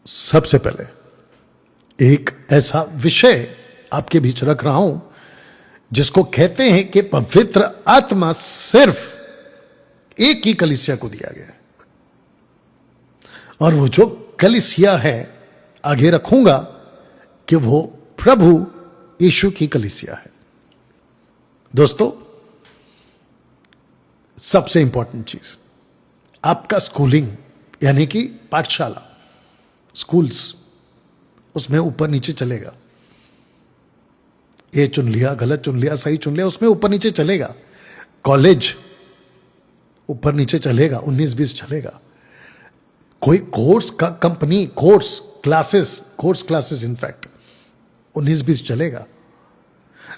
सबसे पहले एक ऐसा विषय आपके बीच रख रहा हूं जिसको कहते हैं कि पवित्र आत्मा सिर्फ एक ही कलीसिया को दिया गया है, और वो जो कलीसिया है आगे रखूंगा कि वो प्रभु यीशु की कलीसिया है। दोस्तों, सबसे इंपॉर्टेंट चीज, आपका स्कूलिंग यानी कि पाठशाला, स्कूल्स, उसमें ऊपर नीचे चलेगा। ये चुन लिया, गलत चुन लिया, सही चुन लिया, उसमें ऊपर नीचे चलेगा। कॉलेज ऊपर नीचे चलेगा, 19-20 चलेगा। कोई कोर्स का कंपनी, कोर्स क्लासेस इनफैक्ट 19-20 चलेगा।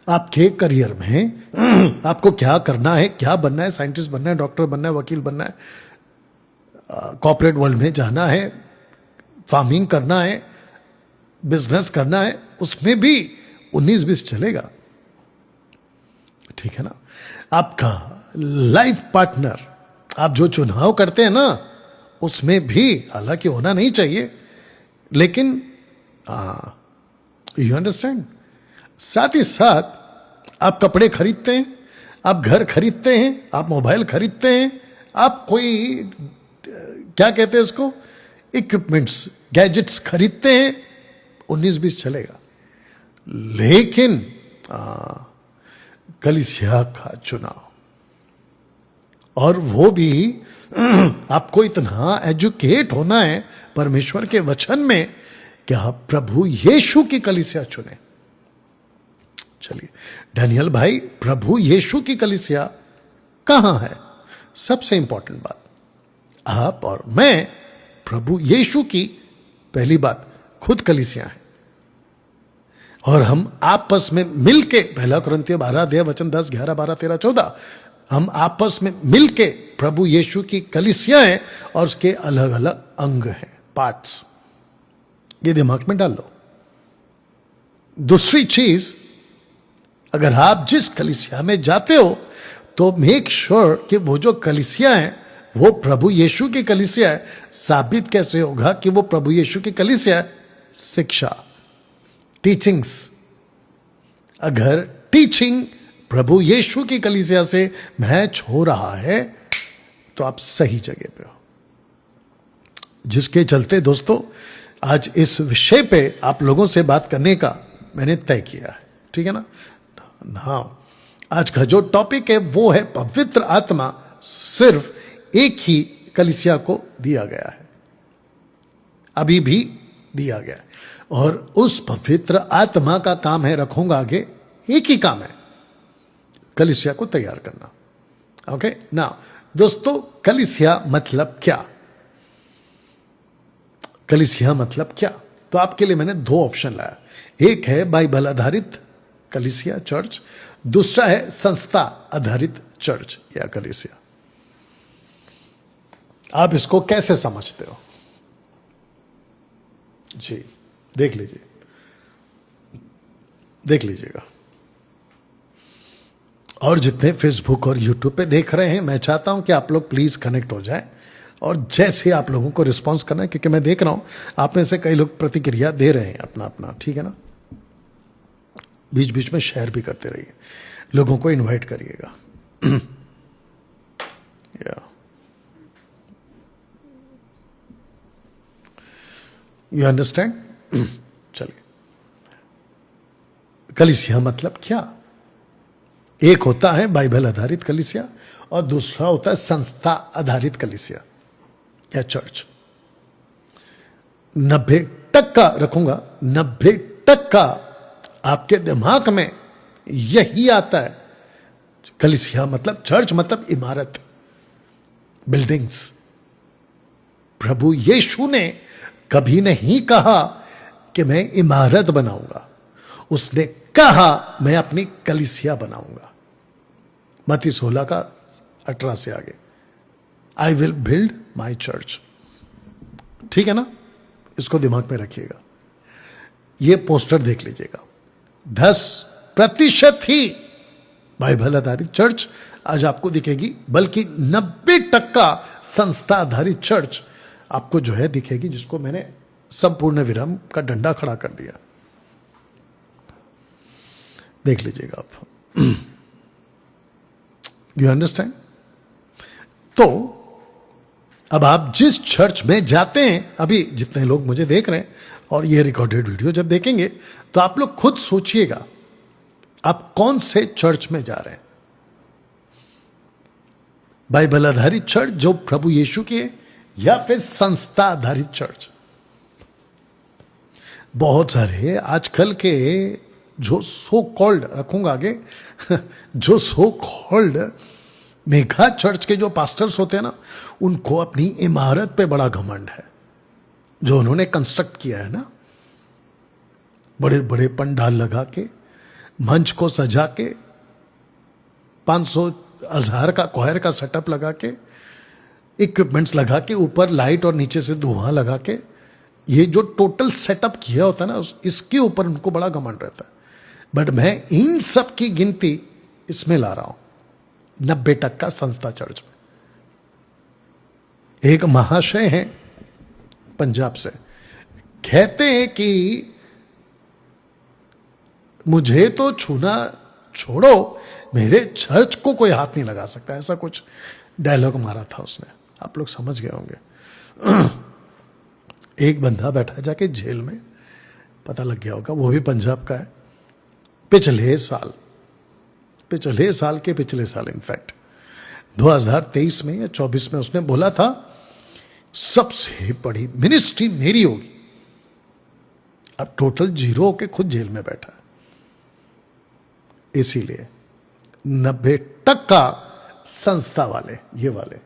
आपके करियर में आपको क्या करना है, क्या बनना है, साइंटिस्ट बनना है, डॉक्टर बनना है, वकील बनना है, कॉर्पोरेट वर्ल्ड में जाना है, फार्मिंग करना है, बिजनेस करना है, उसमें भी 19-20 चलेगा। ठीक है ना। आपका लाइफ पार्टनर, आप जो चुनाव करते हैं ना, उसमें भी हालांकि होना नहीं चाहिए, लेकिन यू अंडरस्टैंड। साथ ही साथ आप कपड़े खरीदते हैं, आप घर खरीदते हैं, आप मोबाइल खरीदते हैं, आप कोई क्या कहते हैं उसको, इक्विपमेंट्स, गैजेट्स खरीदते हैं, 19-20 चलेगा। लेकिन कलीसिया का चुनाव, और वो भी आपको इतना एजुकेट होना है परमेश्वर के वचन में कि आप प्रभु यीशु की कलीसिया चुने। चलिए डैनियल भाई, प्रभु यीशु की कलीसिया कहां है? सबसे इंपॉर्टेंट बात, आप और मैं प्रभु यीशु की, पहली बात, खुद कलीसिया है, और हम आपस में मिलके, 1 कुरिन्थियों 12:10-11-12-13-14, हम आपस में मिलके प्रभु यीशु की कलीसिया है, और उसके अलग अलग अंग हैं, पार्ट्स। ये दिमाग में डाल लो। दूसरी चीज, अगर आप जिस कलीसिया में जाते हो तो मेक श्योर कि वो जो कलीसिया है वो प्रभु यीशु की कलीसिया है। साबित कैसे होगा कि वो प्रभु यीशु की कलीसिया है? शिक्षा, टीचिंग्स। अगर टीचिंग प्रभु यीशु की कलीसिया से मैच हो रहा है तो आप सही जगह पे हो। जिसके चलते दोस्तों आज इस विषय पे आप लोगों से बात करने का मैंने तय किया है। ठीक है ना। आज का जो टॉपिक है वो है पवित्र आत्मा सिर्फ एक ही कलीसिया को दिया गया है, अभी भी दिया गया है, और उस पवित्र आत्मा का काम है, रखूंगा आगे, एक ही काम है, कलीसिया को तैयार करना। ओके ना दोस्तों, कलीसिया मतलब क्या? कलीसिया मतलब क्या? तो आपके लिए मैंने 2 ऑप्शन लाया। एक है बाइबल आधारित कलीसिया, चर्च। दूसरा है संस्था आधारित चर्च या कलीसिया। आप इसको कैसे समझते हो? जी देख लीजिएगा। और जितने फेसबुक और यूट्यूब पे देख रहे हैं, मैं चाहता हूं कि आप लोग प्लीज कनेक्ट हो जाएं, और जैसे आप लोगों को रिस्पांस करना है, क्योंकि मैं देख रहा हूं आप में से कई लोग प्रतिक्रिया दे रहे हैं अपना अपना। ठीक है ना। बीच बीच में शेयर भी करते रहिए, लोगों को इनवाइट करिएगा। You understand. चलिए, कलीसिया मतलब क्या? एक होता है बाइबल आधारित कलीसिया, और दूसरा होता है संस्था आधारित कलीसिया या चर्च। 90% रखूंगा, 90% आपके दिमाग में यही आता है। कलीसिया मतलब, चर्च मतलब इमारत, बिल्डिंग्स। प्रभु यीशु ने कभी नहीं कहा कि मैं इमारत बनाऊंगा, उसने कहा मैं अपनी कलीसिया बनाऊंगा। मत्ती 16:18 से आगे, I will build my church. ठीक है ना। इसको दिमाग में रखिएगा। ये पोस्टर देख लीजिएगा। 10% ही बाइबल आधारित चर्च आज आपको दिखेगी, बल्कि 90% संस्था आधारित चर्च आपको जो है दिखेगी, जिसको मैंने संपूर्ण विराम का डंडा खड़ा कर दिया। देख लीजिएगा आप। You understand? तो अब आप जिस चर्च में जाते हैं, अभी जितने लोग मुझे देख रहे हैं और ये रिकॉर्डेड वीडियो जब देखेंगे तो आप लोग खुद सोचिएगा आप कौन से चर्च में जा रहे हैं। बाइबल आधारित चर्च जो प्रभु यीशु की है, या फिर संस्था आधारित चर्च। बहुत सारे आजकल के जो सो कॉल्ड, रखूंगा आगे, जो सो कॉल्ड मेगा चर्च के जो पास्टर्स होते हैं ना, उनको अपनी इमारत पे बड़ा घमंड है जो उन्होंने कंस्ट्रक्ट किया है ना, बड़े बड़े पंडाल लगा के, मंच को सजा के, 500,000 का क्वायर का सेटअप लगा के, इक्विपमेंट्स लगा के, ऊपर लाइट और नीचे से धुआं लगा के, ये जो टोटल सेटअप किया होता है ना, इसके ऊपर उनको बड़ा घमंड रहता है। बट मैं इन सब की गिनती इसमें ला रहा हूं, 90% संस्था चर्च में। एक महाशय हैं पंजाब से, कहते हैं कि मुझे तो छूना छोड़ो, मेरे चर्च को कोई हाथ नहीं लगा सकता। ऐसा कुछ डायलॉग मारा था उसने, आप लोग समझ गए होंगे। एक बंदा बैठा जाके जेल में, पता लग गया होगा, वो भी पंजाब का है। पिछले साल इनफैक्ट 2023 में या 24 में उसने बोला था सबसे बड़ी मिनिस्ट्री मेरी होगी। अब टोटल जीरो होके खुद जेल में बैठा है। इसीलिए 90% संस्था वाले, ये वाले,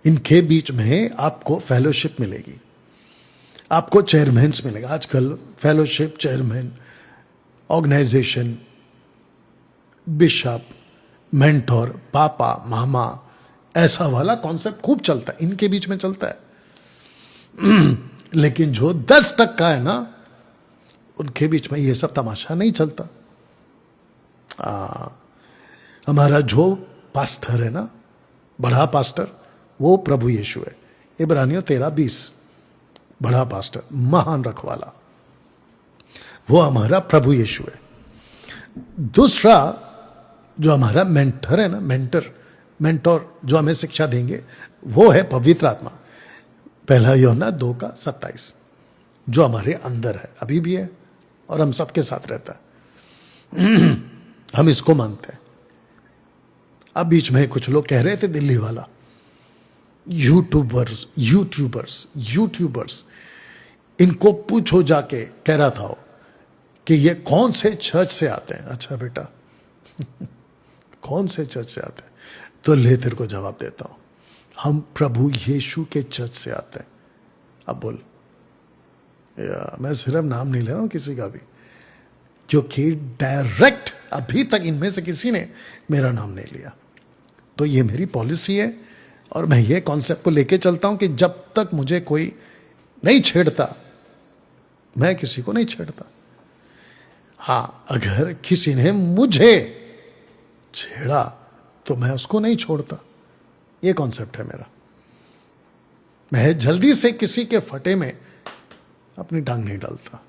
इनके बीच में आपको फेलोशिप मिलेगी, आपको चेयरमैन्स मिलेगा। आजकल fellowship, chairman, organisation, bishop, mentor, पापा, मामा, ऐसा वाला कॉन्सेप्ट खूब चलता है, इनके बीच में चलता है। लेकिन जो 10% है ना, उनके बीच में ये सब तमाशा नहीं चलता। हमारा जो पास्टर है ना, बड़ा पास्टर, वो प्रभु यीशु है। इब्रानियों 13:20, बड़ा पास्टर, महान रखवाला, वो हमारा प्रभु यीशु है। दूसरा जो हमारा मेंटर है ना, मेंटोर जो हमें शिक्षा देंगे, वो है पवित्र आत्मा। 1 यूहन्ना 2:27, जो हमारे अंदर है, अभी भी है और हम सबके साथ रहता है। हम इसको मानते हैं। अब बीच में कुछ लोग कह रहे थे, दिल्ली वाला, यूट्यूबर्स, इनको पूछो जाके, कह रहा था वो, कि ये कौन से चर्च से आते हैं। अच्छा बेटा, कौन से चर्च से आते हैं? तो ले तेरे को जवाब देता हूं, हम प्रभु यीशु के चर्च से आते हैं। अब बोल, मैं सिर्फ नाम नहीं ले रहा हूं किसी का भी, क्योंकि डायरेक्ट अभी तक इनमें से किसी ने मेरा नाम नहीं लिया। तो ये मेरी पॉलिसी है और मैं ये कॉन्सेप्ट को लेके चलता हूं कि जब तक मुझे कोई नहीं छेड़ता, मैं किसी को नहीं छेड़ता। हाँ, अगर किसी ने मुझे छेड़ा तो मैं उसको नहीं छोड़ता। ये कॉन्सेप्ट है मेरा। मैं जल्दी से किसी के फटे में अपनी टांग नहीं डालता।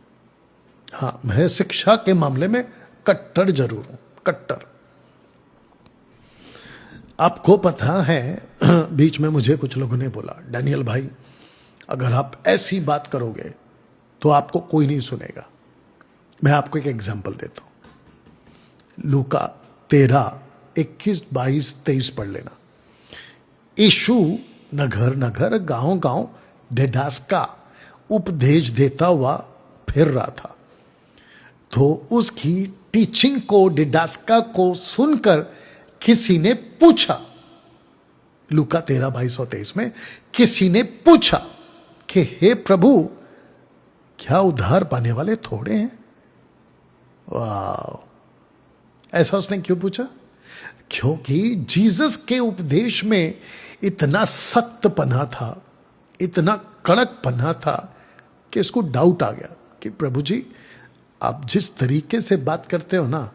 हाँ, मैं शिक्षा के मामले में कट्टर जरूर हूं, कट्टर। आपको पता है, बीच में मुझे कुछ लोगों ने बोला, डैनियल भाई, अगर आप ऐसी बात करोगे तो आपको कोई नहीं सुनेगा। मैं आपको एक एग्जांपल देता हूं, लूका 13:21-22-23 पढ़ लेना। यीशु नगर नगर, गांव गांव डिडास्का उपदेश देता हुआ फिर रहा था। तो उसकी टीचिंग को, डिडास्का को सुनकर किसी ने पूछा, लूका 13:22-23 में किसी ने पूछा कि हे प्रभु, क्या उद्धार पाने वाले थोड़े हैं? वाह! ऐसा उसने क्यों पूछा? क्योंकि जीसस के उपदेश में इतना सख्त पना था, इतना कड़क पना था कि इसको डाउट आ गया कि प्रभु जी, आप जिस तरीके से बात करते हो ना,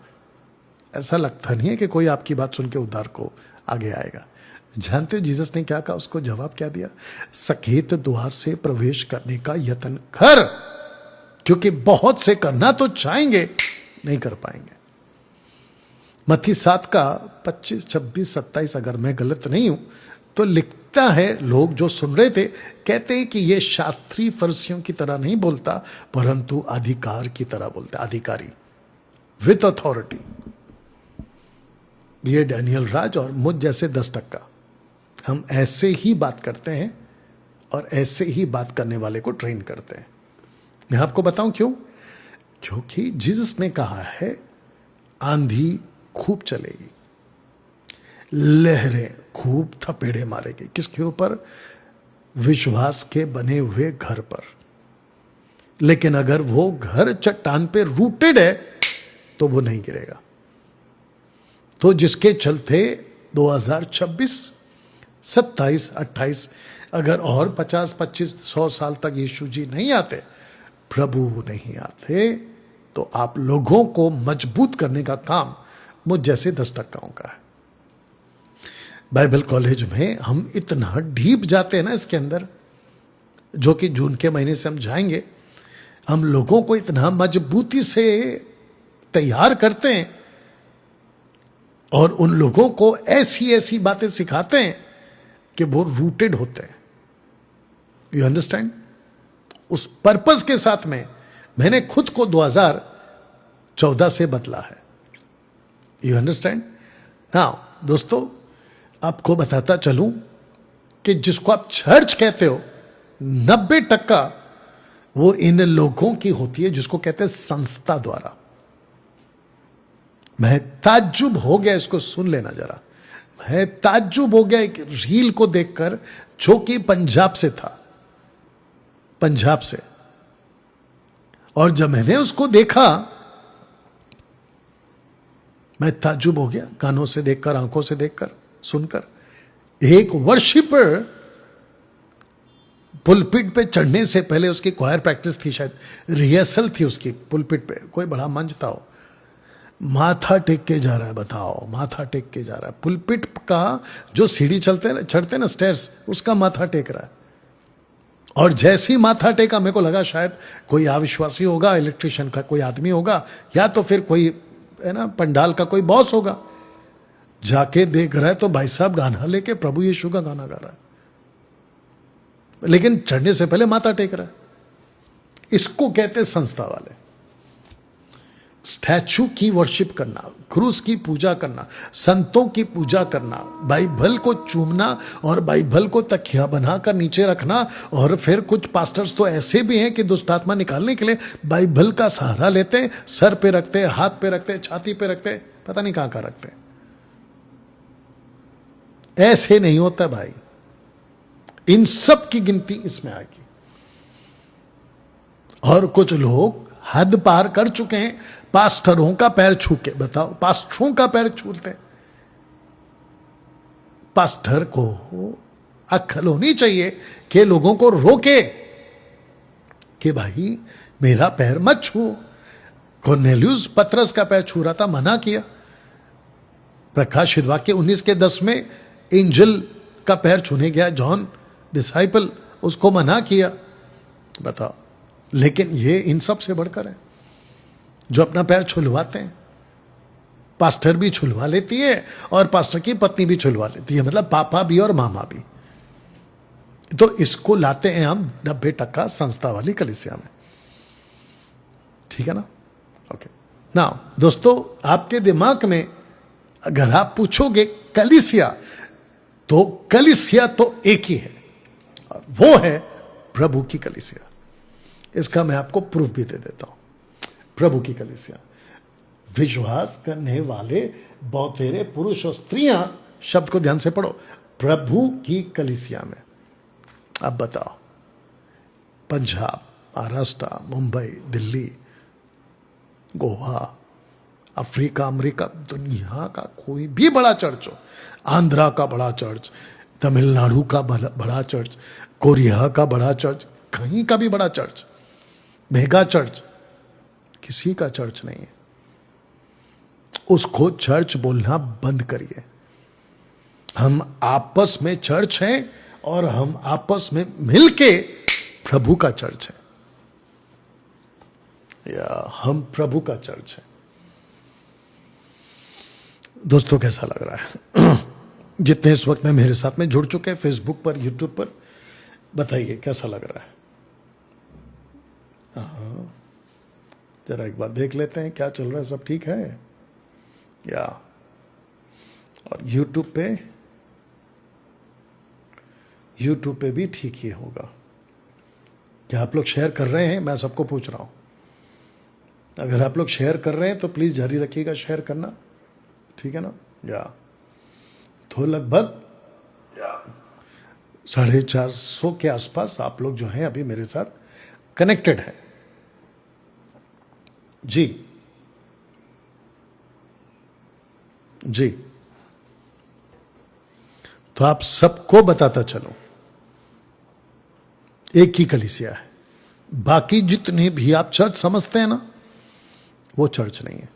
ऐसा लगता नहीं है कि कोई आपकी बात सुन के उद्धार को आगे आएगा। जानते हो जीसस ने क्या कहा, उसको जवाब क्या दिया? सकेत द्वार से प्रवेश करने का यत्न कर, क्योंकि बहुत से करना तो चाहेंगे, नहीं कर पाएंगे। मत्ती 7 का 25, 26, 27 अगर मैं गलत नहीं हूं तो लिखता है, लोग जो सुन रहे थे कहते हैं कि ये शास्त्री फरीसियों की तरह नहीं बोलता, परंतु अधिकार की तरह बोलता, अधिकारी विथ अथॉरिटी। ये डैनियल राज और मुझ जैसे 10% हम ऐसे ही बात करते हैं और ऐसे ही बात करने वाले को ट्रेन करते हैं। मैं आपको बताऊं क्यों? क्योंकि जीसस ने कहा है आंधी खूब चलेगी, लहरें खूब थपेड़े मारेगी। किसके ऊपर? विश्वास के बने हुए घर पर। लेकिन अगर वो घर चट्टान पे रूटेड है तो वो नहीं गिरेगा। तो जिसके चलते 2026, 27, 28 अगर और 50, 25, 100 साल तक यीशु जी नहीं आते, प्रभु नहीं आते, तो आप लोगों को मजबूत करने का काम मुझ जैसे 10% का है। बाइबल कॉलेज में हम इतना डीप जाते हैं ना इसके अंदर, जो कि जून के महीने से हम जाएंगे। हम लोगों को इतना मजबूती से तैयार करते हैं और उन लोगों को ऐसी ऐसी बातें सिखाते हैं कि वो रूटेड होते हैं। You understand? उस पर्पस के साथ में मैंने खुद को 2014 से बदला है। You understand? नाउ दोस्तों, आपको बताता चलूं कि जिसको आप चर्च कहते हो 90% वो इन लोगों की होती है जिसको कहते हैं संस्था द्वारा। मैं ताज्जुब हो गया, इसको सुन लेना जरा। मैं ताज्जुब हो गया एक रील को देखकर, जो कि पंजाब से था, पंजाब से। और जब मैंने उसको देखा मैं ताज्जुब हो गया, कानों से देखकर, आंखों से देखकर, सुनकर। एक वर्शिपर पुलपिट पे चढ़ने से पहले उसकी क्वायर प्रैक्टिस थी, शायद रिहर्सल थी उसकी। पुलपिट पे कोई बड़ा मंच था, माथा टेक के जा रहा है, बताओ, माथा टेक के जा रहा है। पुलपिट का जो सीढ़ी चढ़ते ना स्टेयर्स, उसका माथा टेक रहा है। और जैसे ही माथा टेका, मेरे को लगा शायद कोई अविश्वासी होगा, इलेक्ट्रिशियन का कोई आदमी होगा, या तो फिर कोई है ना पंडाल का कोई बॉस होगा। जाके देख रहा है तो भाई साहब गाना लेके प्रभु यीशु का गाना गा रहा है, लेकिन चढ़ने से पहले माथा टेक रहा है। इसको कहते हैं संस्था वाले। स्टैचू की वर्शिप करना, क्रूस की पूजा करना, संतों की पूजा करना, बाइबल को चूमना और बाइबल को तकिया बनाकर नीचे रखना। और फिर कुछ पास्टर्स तो ऐसे भी हैं कि दुष्ट आत्मा निकालने के लिए बाइबल का सहारा लेते हैं, सर पे रखते, हाथ पे रखते, छाती पे रखते, पता नहीं कहां कहां रखते। ऐसे नहीं होता भाई। इन सब की गिनती इसमें आएगी। और कुछ लोग हद पार कर चुके हैं, पास्टरों का पैर छू के, बताओ, पास्टरों का पैर छूते। पास्टर को अक्ल होनी चाहिए कि लोगों को रोके कि भाई मेरा पैर मत छू। कॉर्नेलियुस पतरस का पैर छू रहा था, मना किया। प्रकाशित वाक्य 19:10 में एंजल का पैर छूने गया, जॉन डिसाइपल, उसको मना किया। बताओ। लेकिन ये इन सब से बढ़कर है जो अपना पैर छुलवाते हैं। पास्टर भी छुलवा लेती है और पास्टर की पत्नी भी छुलवा लेती है, मतलब पापा भी और मामा भी। तो इसको लाते हैं हम 90% संस्था वाली कलीसिया में। ठीक है ना? ओके। नाउ दोस्तों, आपके दिमाग में अगर आप पूछोगे कलीसिया, तो कलीसिया तो एक ही है, और वो है प्रभु की कलीसिया। इसका मैं आपको प्रूफ भी दे देता हूं। प्रभु की कलीसिया, विश्वास करने वाले बहुतेरे पुरुष और स्त्रियां, शब्द को ध्यान से पढ़ो, प्रभु की कलीसिया में। अब बताओ, पंजाब, महाराष्ट्र, मुंबई, दिल्ली, गोवा, अफ्रीका, अमेरिका, दुनिया का कोई भी बड़ा चर्च हो, आंध्रा का बड़ा चर्च, तमिलनाडु का बड़ा चर्च, कोरिया का बड़ा चर्च, कहीं का भी बड़ा चर्च, मेगा चर्च, किसी का चर्च नहीं है। उसको चर्च बोलना बंद करिए। हम आपस में चर्च हैं और हम आपस में मिलके प्रभु का चर्च है, या हम प्रभु का चर्च है। दोस्तों कैसा लग रहा है? जितने इस वक्त में मेरे साथ में जुड़ चुके हैं फेसबुक पर, यूट्यूब पर, बताइए कैसा लग रहा है? जरा एक बार देख लेते हैं क्या चल रहा है, सब ठीक है या? और यूट्यूब पे भी ठीक ही होगा। क्या आप लोग शेयर कर रहे हैं? मैं सबको पूछ रहा हूं। अगर आप लोग शेयर कर रहे हैं तो प्लीज जारी रखिएगा शेयर करना, ठीक है ना? या तो लगभग 450 के आसपास आप लोग जो हैं अभी मेरे साथ कनेक्टेड हैं जी। जी, तो आप सबको बताता चलो, एक ही कलीसिया है। बाकी जितने भी आप चर्च समझते हैं ना, वो चर्च नहीं है।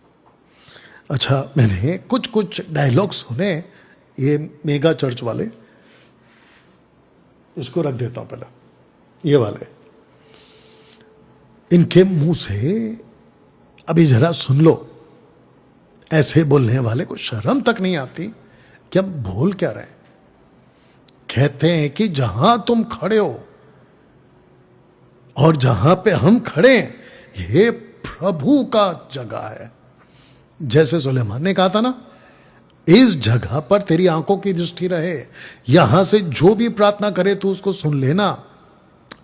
अच्छा, मैंने कुछ डायलॉग सुने, ये मेगा चर्च वाले, इसको रख देता हूं पहले, ये वाले, इनके मुंह से अभी जरा सुन लो। ऐसे बोलने वाले को शर्म तक नहीं आती कि हम बोल क्या रहे हैं। कहते हैं कि जहां तुम खड़े हो और जहां पे हम खड़े हैं, ये प्रभु का जगह है। जैसे सुलेमान ने कहा था ना, इस जगह पर तेरी आंखों की दृष्टि रहे, यहां से जो भी प्रार्थना करे तू उसको सुन लेना।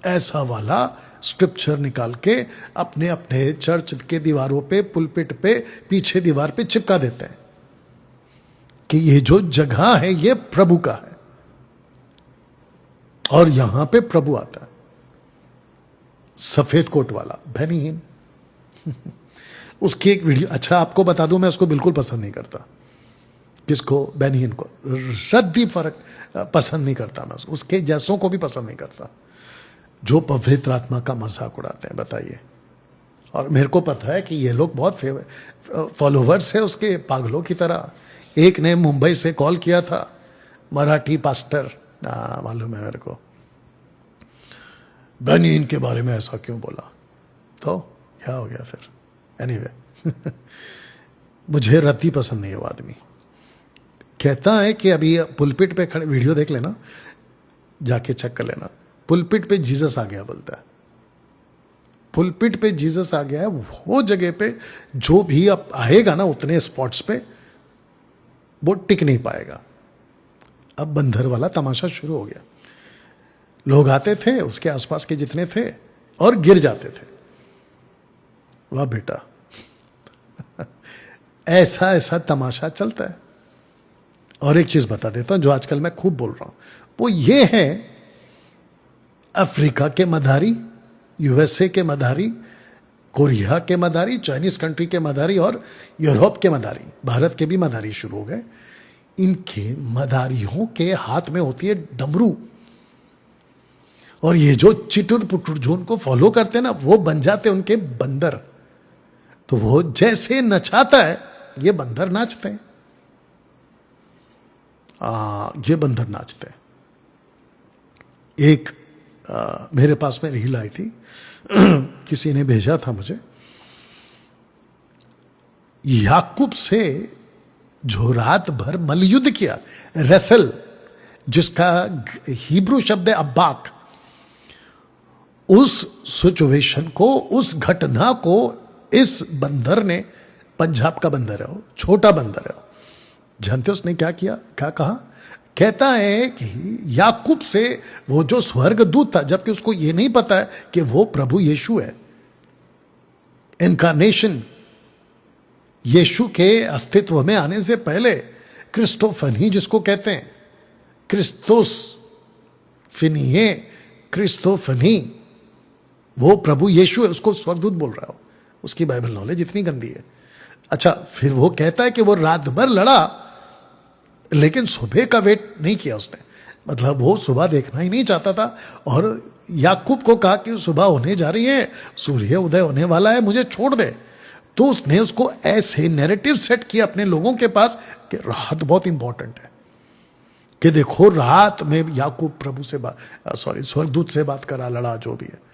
ऐसा वाला स्क्रिप्चर निकाल के अपने अपने चर्च के दीवारों पे, पुलपिट पे, पीछे दीवार पे चिपका देते हैं कि ये जो जगह है ये प्रभु का है और यहां पे प्रभु आता है। सफेद कोट वाला बेनीहीन उसकी एक वीडियो, अच्छा आपको बता दूं, मैं उसको बिल्कुल पसंद नहीं करता। किसको? बेनीहीन को। रद्दी फर्क पसंद नहीं करता मैं, उसके जैसों को भी पसंद नहीं करता जो पवित्र आत्मा का मजाक उड़ाते हैं। बताइए। और मेरे को पता है कि ये लोग बहुत फॉलोवर्स है उसके, पागलों की तरह। एक ने मुंबई से कॉल किया था, मराठी पास्टर, मालूम है मेरे को, बेनीहीन के बारे में ऐसा क्यों बोला? तो क्या हो गया फिर? एनीवे मुझे रत्ती पसंद नहीं है वो आदमी। कहता है कि अभी पुलपिट पे खड़े, वीडियो देख लेना, जाके चेक कर लेना, पुलपिट पे जीसस आ गया बोलता है। पुलपिट पे जीसस आ गया है। वो जगह पे जो भी अब आएगा ना, उतने स्पॉट्स पे वो टिक नहीं पाएगा। अब बंदर वाला तमाशा शुरू हो गया। लोग आते थे उसके आसपास के जितने थे और गिर जाते थे। वाह बेटा ऐसा ऐसा तमाशा चलता है। और एक चीज बता देता हूं जो आजकल मैं खूब बोल रहा हूं, वो ये है, अफ्रीका के मदारी, यूएसए के मदारी, कोरिया के मदारी, चाइनीज कंट्री के मदारी और यूरोप के मदारी, भारत के भी मदारी शुरू हो गए। इनके मदारियों के हाथ में होती है डमरू, और ये जो चिटुर पुटुर जो उनको फॉलो करते हैं ना, वो बन जाते उनके बंदर। तो वो जैसे नचाता है ये बंदर नाचते हैं। ये बंदर नाचते हैं। एक मेरे पास में रील आई थी किसी ने भेजा था मुझे, याकूब से जो रात भर मलयुद्ध किया, रेसल, जिसका हिब्रू शब्द है अब्बाक, उस सिचुएशन को, उस घटना को इस बंदर ने, पंजाब का बंदर है वो, छोटा बंदर है वो, जानते हो उसने क्या किया, क्या कहा? कहता है कि याकूब से वो जो स्वर्गदूत था, जबकि उसको ये नहीं पता है कि वो प्रभु यीशु है, इनकारनेशन, यीशु के अस्तित्व में आने से पहले क्रिस्टोफनी जिसको कहते हैं, क्रिस्तोस फिनिये, क्रिस्तोफनी, वो प्रभु यीशु है, उसको स्वर्गदूत बोल रहा हो। उसकी बाइबल नॉलेज इतनी गंदी है। अच्छा, फिर वो कहता है कि वो रात भर लड़ा लेकिन सुबह का वेट नहीं किया उसने, मतलब वो सुबह देखना ही नहीं चाहता था। और याकूब को कहा कि सुबह होने जा रही है, सूर्य उदय होने वाला है, मुझे छोड़ दे। तो उसने उसको ऐसे नैरेटिव सेट किया अपने लोगों के पास कि रात बहुत इंपॉर्टेंट है, कि देखो रात में याकूब प्रभु से बात, सॉरी, स्वर्गदूत से बात करा, लड़ा, जो भी है।